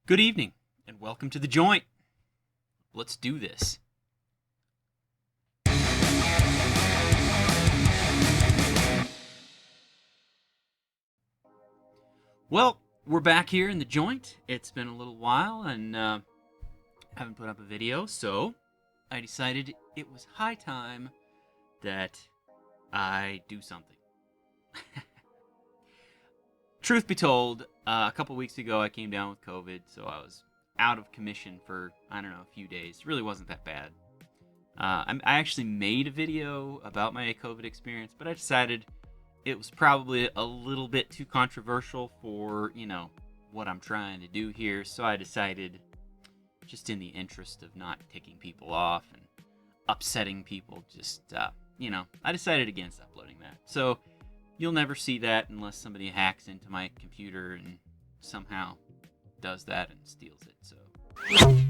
Good evening, and welcome to The Joint. Let's do this. Well, we're back here in The Joint. It's been a little while, and haven't put up a video, so I decided it was high time that I do something. Truth be told, a couple weeks ago I came down with COVID, so I was out of commission for, I don't know, a few days. It really wasn't that bad. I actually made a video about my COVID experience, but I decided it was probably a little bit too controversial for, what I'm trying to do here, so I decided, just in the interest of not ticking people off and upsetting people, I decided against uploading that. So you'll never see that unless somebody hacks into my computer and somehow does that and steals it. So anyway,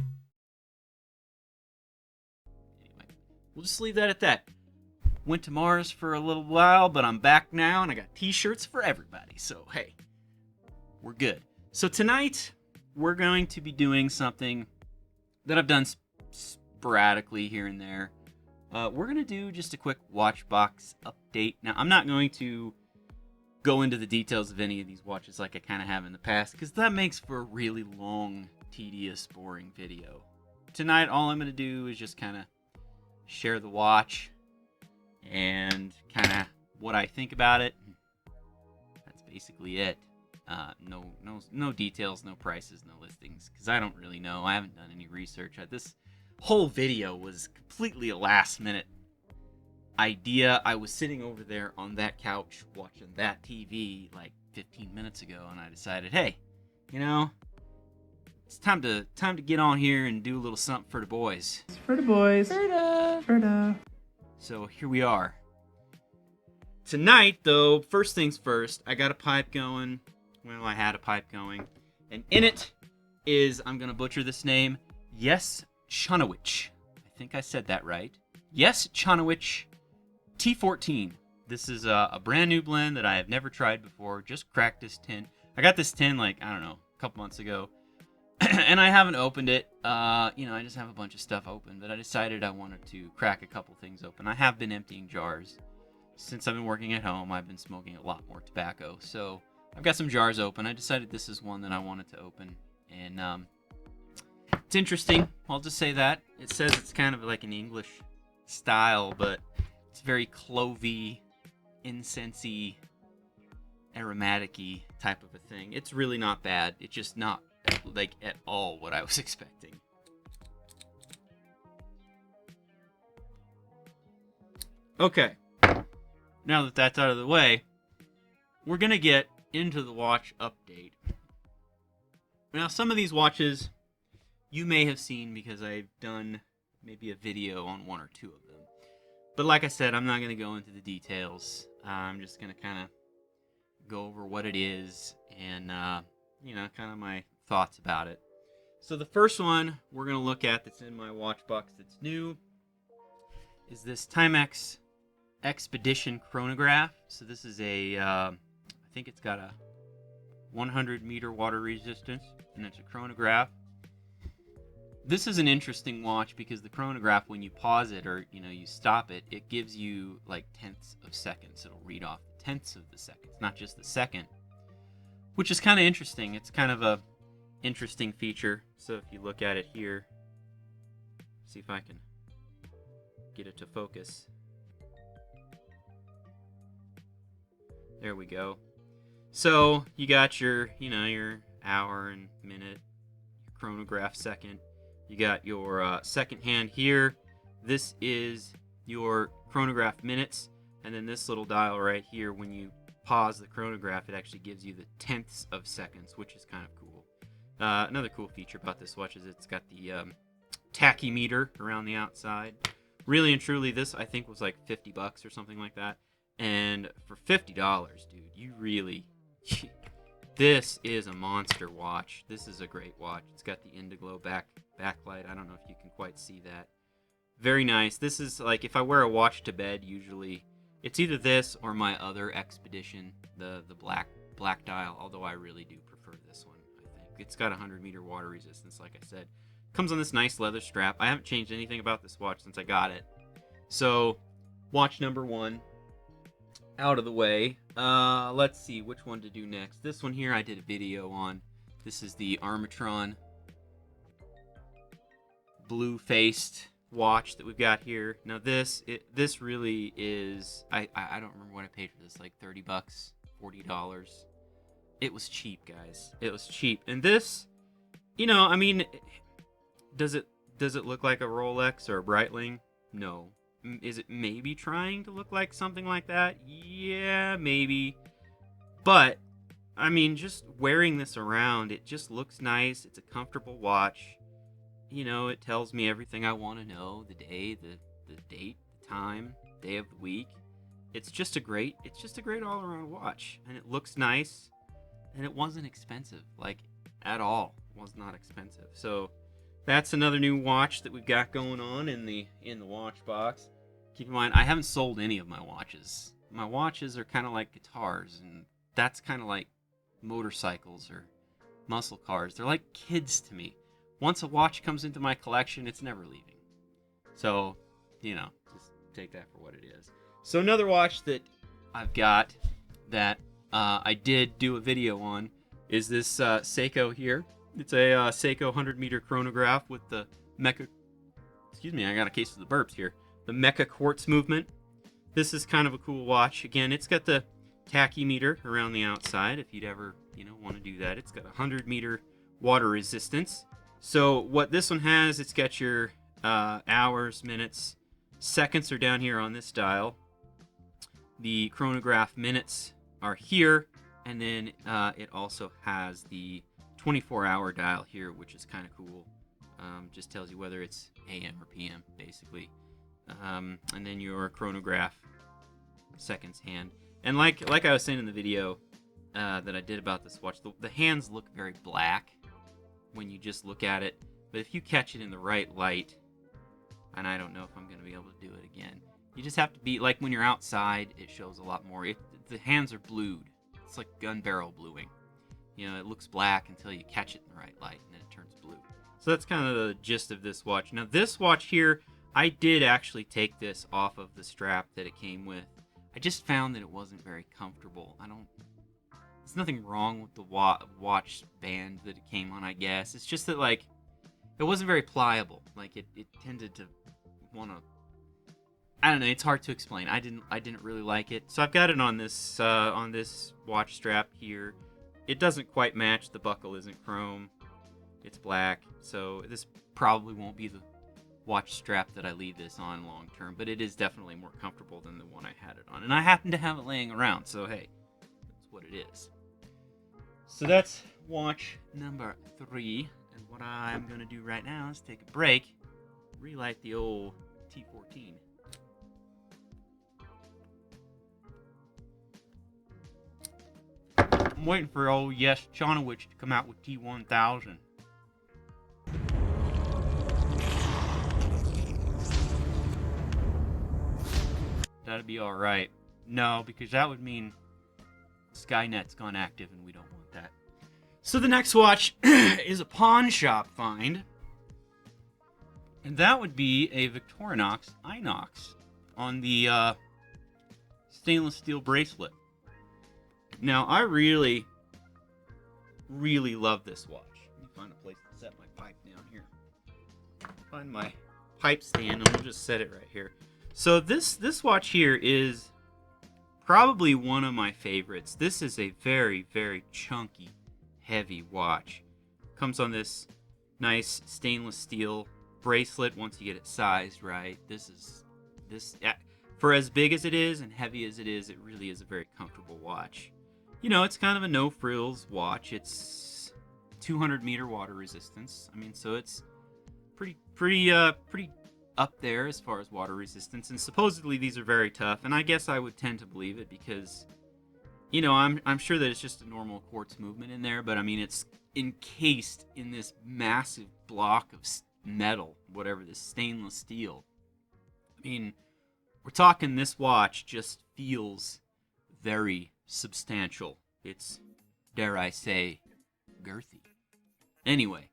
we'll just leave that at that. Went to Mars for a little while, but I'm back now, and I got t-shirts for everybody. So hey, we're good. So tonight we're going to be doing something that I've done sporadically here and there. We're going to do just a quick watch box update. Now, I'm not going to go into the details of any of these watches like I kind of have in the past, because that makes for a really long, tedious, boring video. Tonight, all I'm going to do is just kind of share the watch and kind of what I think about it. That's basically it. No details, no prices, no listings, because I don't really know. I haven't done any research. This whole video was completely a last-minute idea. I was sitting over there on that couch watching that TV like 15 minutes ago, and I decided, hey, it's time to get on here and do a little something for the boys. It's for the boys. Ferda. So here we are. Tonight, though, first things first, I got a pipe going. Well, I had a pipe going, and in it is, I'm gonna butcher this name, GShock. I think I said that right. GShock T14. This is a brand new blend that I have never tried before. Just cracked this tin. I got this tin a couple months ago, and I haven't opened it. I just have a bunch of stuff open, but I decided I wanted to crack a couple things open. I have been emptying jars. Since I've been working at home, I've been smoking a lot more tobacco, so I've got some jars open. I decided this is one that I wanted to open, and it's interesting. I'll just say that. It says it's kind of like an English style, but it's very clovey, incensey, aromatic-y type of a thing. It's really not bad. It's just not like at all what I was expecting. Okay. Now that that's out of the way, we're going to get into the watch update. Now, some of these watches you may have seen because I've done maybe a video on one or two of them. But like I said, I'm not going to go into the details. I'm just going to kind of go over what it is and, kind of my thoughts about it. So the first one we're going to look at that's in my watch box that's new is this Timex Expedition chronograph. So this is I think it's got a 100 meter water resistance, and it's a chronograph. This is an interesting watch because the chronograph, when you pause it or you stop it, it gives you like tenths of seconds. It'll read off tenths of the seconds, not just the second, which is kind of interesting. It's kind of a interesting feature. So if you look at it here, see if I can get it to focus. There we go. So you got your hour and minute, your chronograph second. You got your second hand here. This is your chronograph minutes. And then this little dial right here, when you pause the chronograph, it actually gives you the tenths of seconds, which is kind of cool. Another cool feature about this watch is it's got the tachymeter around the outside. Really and truly, this I think was like $50 or something like that. And for $50, dude, you really... This is a monster watch. This is a great watch. It's got the Indiglo backlight. I don't know if you can quite see that. Very nice. This is like, if I wear a watch to bed, usually it's either this or my other Expedition, the black dial, although I really do prefer this one, I think. it's got 100-meter water resistance, like I said. Comes on this nice leather strap. I haven't changed anything about this watch since I got it. So, watch number 1 out of the way. Let's see which one to do next. This one here I did a video on. This is the Armatron blue-faced watch that we've got here. Now this really is, I don't remember what I paid for this, like $30, $40. It was cheap, guys. It was cheap. And this, you know, I mean, does it look like a Rolex or a Breitling? No. Is it maybe trying to look like something like that? Yeah, maybe. But I mean, just wearing this around, it just looks nice. It's a comfortable watch. You know, it tells me everything I want to know, the day, the date, the time, day of the week. It's just a great all-around watch, and it looks nice, and it wasn't expensive, like at all. It was not expensive. So that's another new watch that we've got going on in the watch box. Keep in mind, I haven't sold any of my watches. My watches are kind of like guitars, and that's kind of like motorcycles or muscle cars. They're like kids to me. Once a watch comes into my collection, it's never leaving. So, you know, just take that for what it is. So another watch that I've got that I did do a video on is this Seiko here. It's a Seiko 100-meter chronograph with the mecha... Excuse me, I got a case of the burps here. The mecha quartz movement. This is kind of a cool watch. Again, it's got the tachymeter around the outside if you'd ever, you know, want to do that. It's got 100-meter water resistance. So what this one has, it's got your hours, minutes, seconds are down here on this dial. The chronograph minutes are here, and then it also has the 24-hour dial here, which is kind of cool. Just tells you whether it's AM or PM, basically. And then your chronograph seconds hand. And like I was saying in the video that I did about this watch, the hands look very black when you just look at it, but if you catch it in the right light, and I don't know if I'm going to be able to do it again, you just have to be, like when you're outside, it shows a lot more. The hands are blued. It's like gun barrel bluing. You know, it looks black until you catch it in the right light, and then it turns blue. So that's kind of the gist of this watch. Now this watch here, I did actually take this off of the strap that it came with. I just found that it wasn't very comfortable. There's nothing wrong with the watch band that it came on, I guess. It's just that, like, it wasn't very pliable. Like, it tended to want to... I don't know, it's hard to explain. I didn't really like it. So I've got it on this watch strap here. It doesn't quite match. The buckle isn't chrome. It's black. So this probably won't be the watch strap that I leave this on long term, but it is definitely more comfortable than the one I had it on. And I happen to have it laying around, so hey, that's what it is. So that's watch number 3, and what I'm going to do right now is take a break, relight the old T14. I'm waiting for old Yes Chonowich to come out with T1000. That'd be alright. No, because that would mean Skynet's gone active, and we don't want that. So the next watch is a pawn shop find, and that would be a Victorinox Inox on the stainless steel bracelet. Now, I really, really love this watch. Let me find a place to set my pipe down here. Find my pipe stand, and we'll just set it right here. So this watch here is probably one of my favorites. This is a very, very chunky, heavy watch. Comes on this nice stainless steel bracelet once you get it sized right. For as big as it is and heavy as it really is a very comfortable watch. You know, it's kind of a no-frills watch. It's 200-meter water resistance. I mean, so it's pretty up there as far as water resistance, and supposedly these are very tough, and I guess I would tend to believe it because, you know, I'm sure that it's just a normal quartz movement in there, but I mean, it's encased in this massive block of metal, whatever, this stainless steel. I mean, we're talking this watch just feels very substantial. It's, dare I say, girthy. Anyway,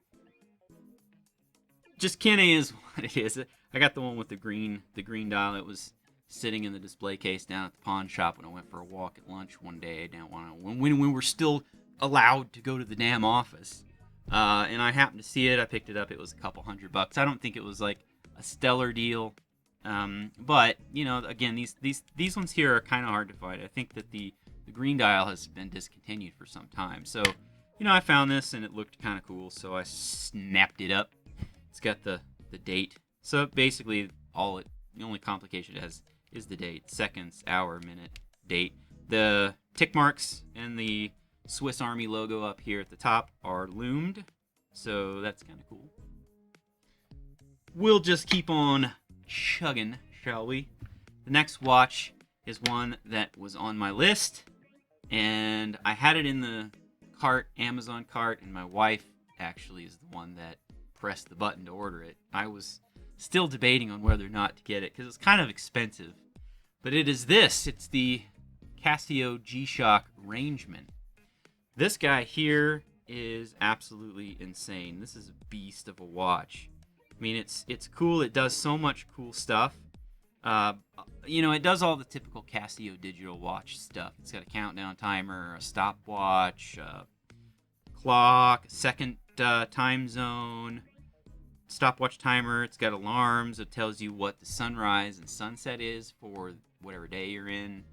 just kinda is what it is. I got the one with the green dial. It was sitting in the display case down at the pawn shop when I went for a walk at lunch one day down when we're still allowed to go to the damn office. And I happened to see it. I picked it up. It was a couple $100. I don't think it was like a stellar deal. But you know, again, these ones here are kind of hard to find. I think that the green dial has been discontinued for some time. So, you know, I found this and it looked kind of cool, so I snapped it up. It's got the date. So basically, the only complication it has is the date: seconds, hour, minute, date. The tick marks and the Swiss Army logo up here at the top are loomed, so that's kind of cool. We'll just keep on chugging, shall we? The next watch is one that was on my list, and I had it in the cart, Amazon cart, and my wife actually is the one that pressed the button to order it. I was still debating on whether or not to get it because it's kind of expensive, but it is this. It's the Casio GShock Rangeman. This guy here is absolutely insane. This is a beast of a watch. I mean, it's cool. It does so much cool stuff. You know, it does all the typical Casio digital watch stuff. It's got a countdown timer, a stopwatch, a clock, a second time zone, stopwatch timer. It's got alarms. It tells you what the sunrise and sunset is for whatever day you're in.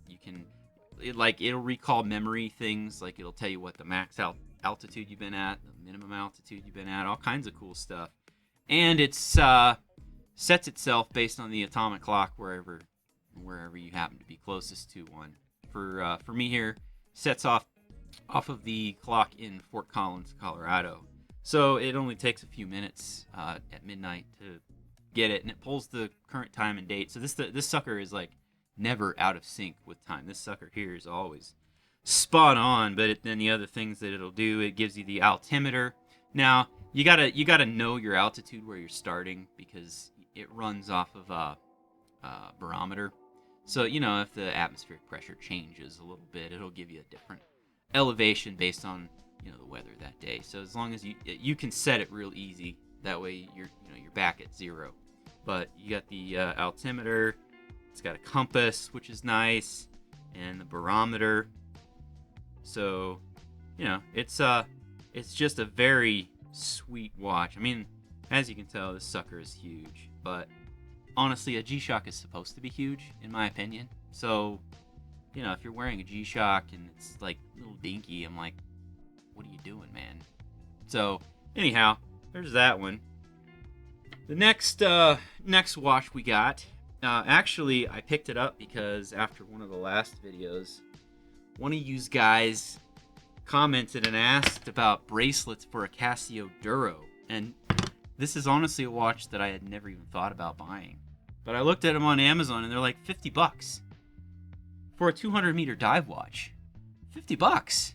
You can, it'll recall memory things. Like it'll tell you what the max altitude you've been at, the minimum altitude you've been at, all kinds of cool stuff. And it's sets itself based on the atomic clock wherever you happen to be closest to one. For me here, sets off of the clock in Fort Collins, Colorado. So it only takes a few minutes at midnight to get it, and it pulls the current time and date. So this sucker is like never out of sync with time. This sucker here is always spot on. But then the other things that it'll do, it gives you the altimeter. Now you gotta know your altitude where you're starting because it runs off of a barometer. So you know, if the atmospheric pressure changes a little bit, it'll give you a different elevation based on, you know, the weather that day. So as long as you can set it real easy, that way you're back at zero. But you got the altimeter. It's got a compass, which is nice, and the barometer. So, you know, it's just a very sweet watch. I mean, as you can tell, this sucker is huge. But honestly, a G-Shock is supposed to be huge, in my opinion. So, you know, if you're wearing a G-Shock and it's like a little dinky, I'm like, what are you doing, man? So, anyhow, there's that one. The next watch we got, actually, I picked it up because after one of the last videos, one of you guys commented and asked about bracelets for a Casio Duro. And this is honestly a watch that I had never even thought about buying. But I looked at them on Amazon and they're like $50 for a 200-meter dive watch. $50.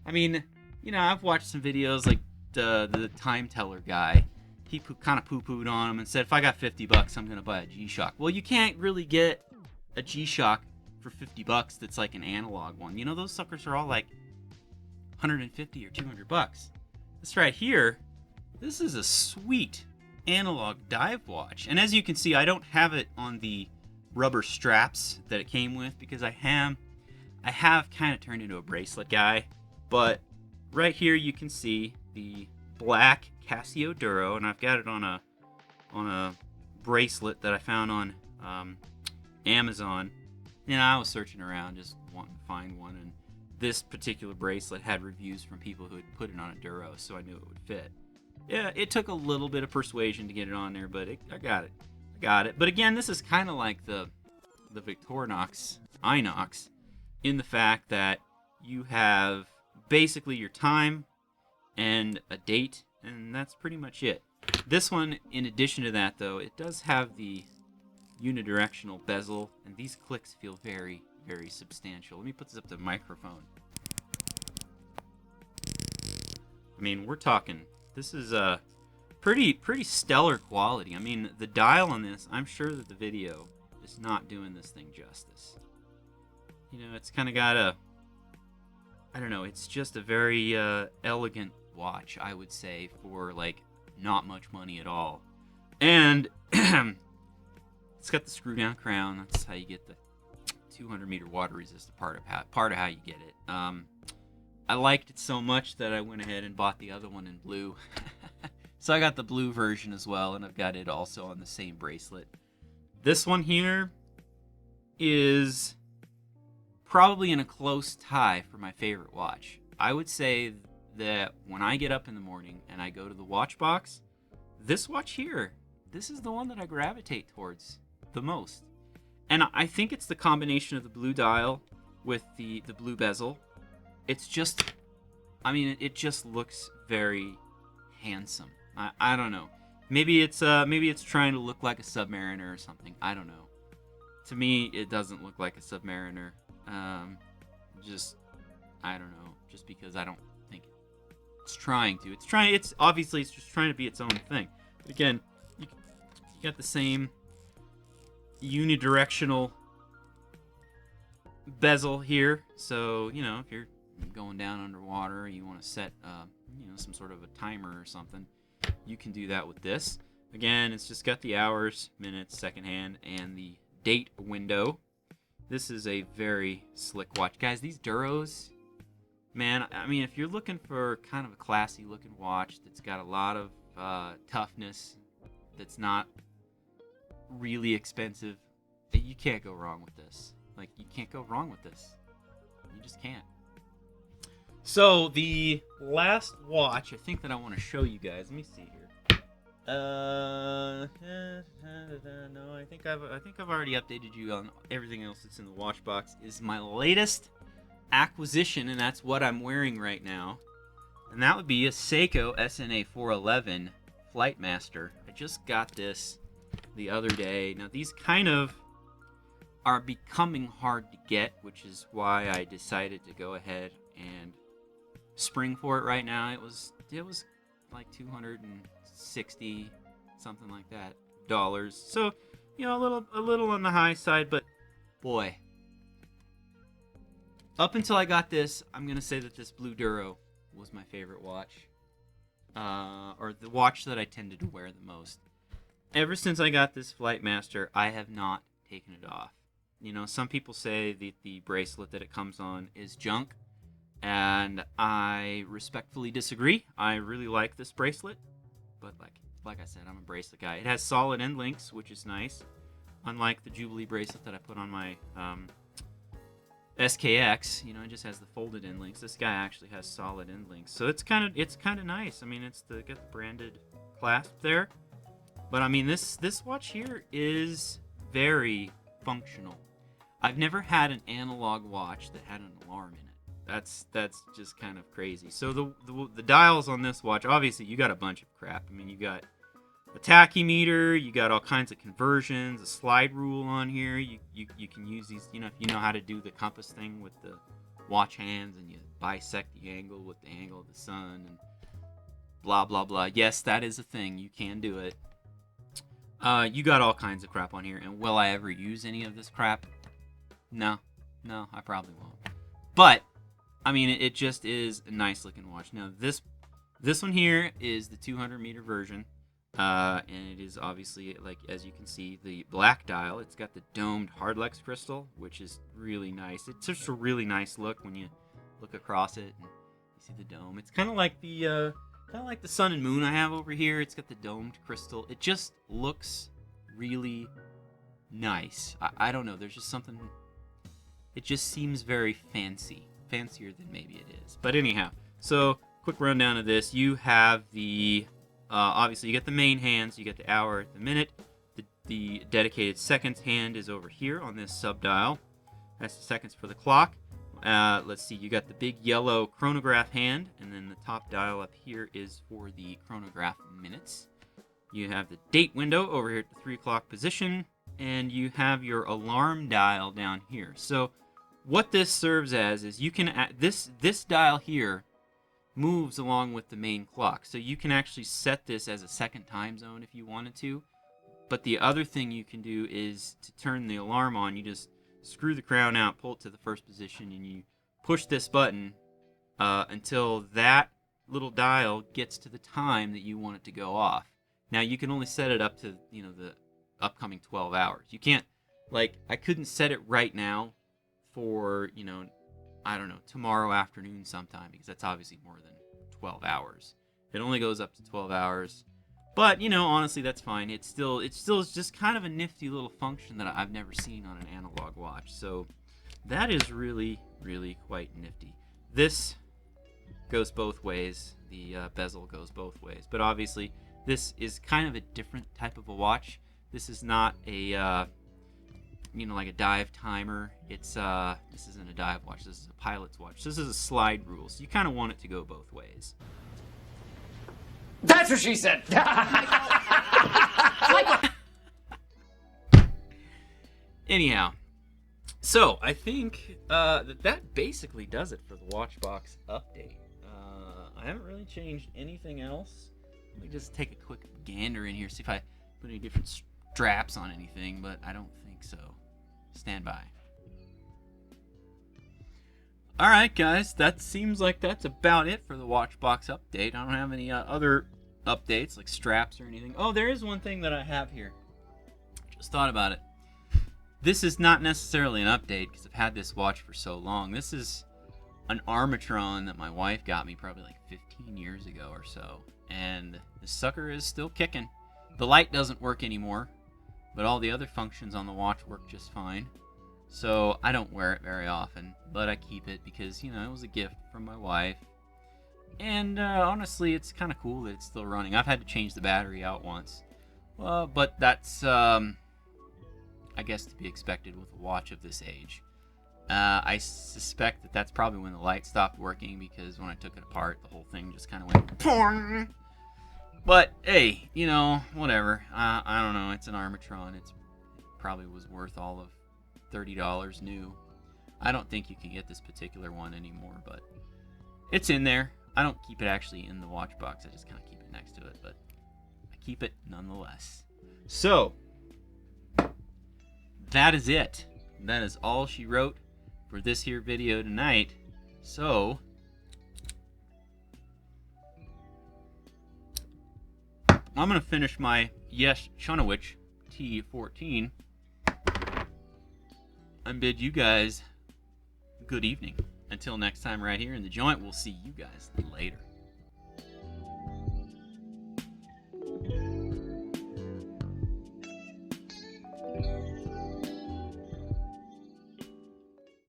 I mean, you know, I've watched some videos like the time teller guy. He kind of poo-pooed on him and said, if I got $50, I'm going to buy a G-Shock. Well, you can't really get a G-Shock for $50 that's like an analog one. You know, those suckers are all like $150 or $200. This right here, this is a sweet analog dive watch. And as you can see, I don't have it on the rubber straps that it came with because I have kind of turned into a bracelet guy. But right here you can see the black Casio Duro, and I've got it on a bracelet that I found on Amazon. And I was searching around just wanting to find one, and this particular bracelet had reviews from people who had put it on a Duro, so I knew it would fit. Yeah, it took a little bit of persuasion to get it on there, but I got it. But again, this is kind of like the Victorinox Inox in the fact that you have basically your time and a date, and that's pretty much it. This one, in addition to that, though, it does have the unidirectional bezel, and these clicks feel very, very substantial. Let me put this up to the microphone. I mean, we're talking, this is a pretty stellar quality. I mean, the dial on this, I'm sure that the video is not doing this thing justice. You know, it's kind of got I don't know, it's just a very elegant watch, I would say, for like not much money at all. And it's got the screw down crown. That's how you get the 200 meter water resistant part of how you get it. I liked it so much that I went ahead and bought the other one in blue. So I got the blue version as well, and I've got it also on the same bracelet. This one here is probably in a close tie for my favorite watch. I would say that when I get up in the morning and I go to the watch box, this watch here, this is the one that I gravitate towards the most. And I think it's the combination of the blue dial with the blue bezel. It's just, I mean, it just looks very handsome. I don't know. Maybe it's trying to look like a Submariner or something. I don't know. To me, it doesn't look like a Submariner. I don't know. Just because I don't think it's trying to. It's obviously it's just trying to be its own thing. But again, you got the same unidirectional bezel here. So, you know, if you're going down underwater, you want to set, some sort of a timer or something, you can do that with this. Again, it's just got the hours, minutes, second hand, and the date window. This is a very slick watch. Guys, these Duros, man, I mean, if you're looking for kind of a classy looking watch that's got a lot of toughness, that's not really expensive, you can't go wrong with this. Like, you can't go wrong with this. You just can't. So, the last watch I think that I want to show you guys, let me see here. No, I think I've already updated you on everything else that's in the watch box. Is my latest acquisition, and that's what I'm wearing right now. And that would be a Seiko SNA411 Flightmaster. I just got this the other day. Now, these kind of are becoming hard to get, which is why I decided to go ahead and spring for it right now. It was like $260 something like that dollars. So, you know, a little on the high side, but boy, up until I got this, I'm gonna say that this Blue Duro was my favorite watch, or the watch that I tended to wear the most. Ever since I got this Flightmaster, I have not taken it off. You know, some people say that the bracelet that it comes on is junk, and I respectfully disagree. I really like this bracelet, but like I said, I'm a bracelet guy. It has solid end links, which is nice, unlike the Jubilee bracelet that I put on my SKX. You know, it just has the folded end links. This guy actually has solid end links, so it's kind of nice. I mean, got the branded clasp there, but I mean this watch here is very functional. I've never had an analog watch that had an alarm in it. That's just kind of crazy. So the dials on this watch, obviously you got a bunch of crap. I mean, you got a tachymeter, you got all kinds of conversions, a slide rule on here. You can use these, you know, if you know how to do the compass thing with the watch hands and you bisect the angle with the angle of the sun and blah blah blah. Yes, that is a thing. You can do it. You got all kinds of crap on here, and will I ever use any of this crap? No, I probably won't. But I mean, it just is a nice looking watch. Now this one here is the 200 meter version, and it is obviously, like, as you can see, the black dial. It's got the domed Hardlex crystal, which is really nice. It's just a really nice look when you look across it and you see the dome. It's kind of like the sun and moon I have over here. It's got the domed crystal. It just looks really nice. I don't know. There's just something. It just seems very fancy. Fancier than maybe it is. But anyhow, so quick rundown of this. You have the, obviously you get the main hands. You get the hour, the minute. The dedicated seconds hand is over here on this sub dial. That's the seconds for the clock. Let's see, you got the big yellow chronograph hand, and then the top dial up here is for the chronograph minutes. You have the date window over here at the 3 o'clock position, and you have your alarm dial down here. So what this serves as is you can this dial here moves along with the main clock, so you can actually set this as a second time zone if you wanted to. But the other thing you can do is to turn the alarm on. You just screw the crown out, pull it to the first position, and you push this button, until that little dial gets to the time that you want it to go off. Now, you can only set it up to, the upcoming 12 hours. You can't, I couldn't set it right now for, I don't know, tomorrow afternoon sometime, because that's obviously more than 12 hours. It only goes up to 12 hours. But, honestly, that's fine. It's still just kind of a nifty little function that I've never seen on an analog watch. So that is really, really quite nifty. This goes both ways. The bezel goes both ways. But obviously, this is kind of a different type of a watch. This is not a, like a dive timer. This isn't a dive watch. This is a pilot's watch. This is a slide rule. So you kind of want it to go both ways. That's what she said. Anyhow, so I think that basically does it for the Watchbox update. I haven't really changed anything else. Let me just take a quick gander in here, see if I put any different straps on anything, but I don't think so. Stand by. Alright guys, that seems like that's about it for the Watchbox update. I don't have any other updates like straps or anything. Oh, there is one thing that I have here. Just thought about it. This is not necessarily an update because I've had this watch for so long. This is an Armatron that my wife got me probably like 15 years ago or so. And the sucker is still kicking. The light doesn't work anymore, but all the other functions on the watch work just fine. So I don't wear it very often, but I keep it because, it was a gift from my wife. And honestly, it's kind of cool that it's still running. I've had to change the battery out once. But that's, I guess, to be expected with a watch of this age. I suspect that that's probably when the light stopped working, because when I took it apart, the whole thing just kind of went PORN! But, hey, whatever. I don't know. It's an Armatron. It probably was worth all of $30 new. I don't think you can get this particular one anymore, but it's in there. I don't keep it actually in the watch box. I just kind of keep it next to it, but I keep it nonetheless. So, that is it. That is all she wrote for this here video tonight. So, I'm going to finish my GShock T14 and bid you guys good evening. Until next time right here in the joint, we'll see you guys later.